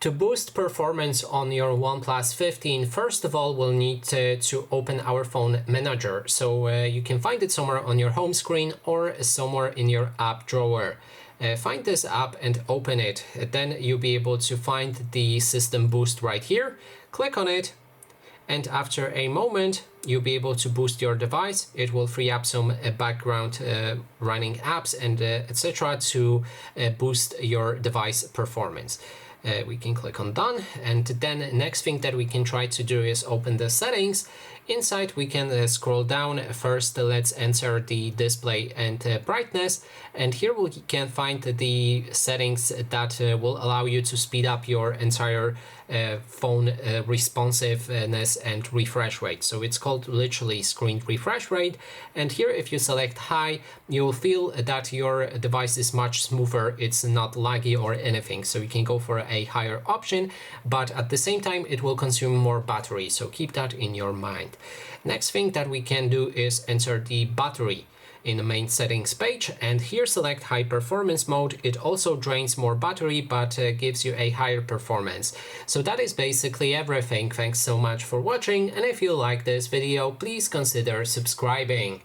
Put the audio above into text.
To boost performance on your OnePlus 15, first of all, we'll need to open our phone manager. So you can find it somewhere on your home screen or somewhere in your app drawer. Find this app and open it. Then you'll be able to find the system boost right here. Click on it, and after a moment you'll be able to boost your device. It will free up some background running apps and etc. to boost your device performance. We can click on done, and then next thing that we can try to do is open the settings. Inside we can scroll down. First let's enter the display and brightness, and here we can find the settings that will allow you to speed up your entire phone responsiveness and refresh rate. So it's called literally screen refresh rate, and here if you select high, you'll feel that your device is much smoother. It's not laggy or anything, so you can go for a higher option, but at the same time it will consume more battery, so keep that in your mind. Next thing that we can do is enter the battery in the main settings page, and here select high performance mode. It also drains more battery but gives you a higher performance. So that is basically everything. Thanks so much for watching, and if you like this video, please consider subscribing.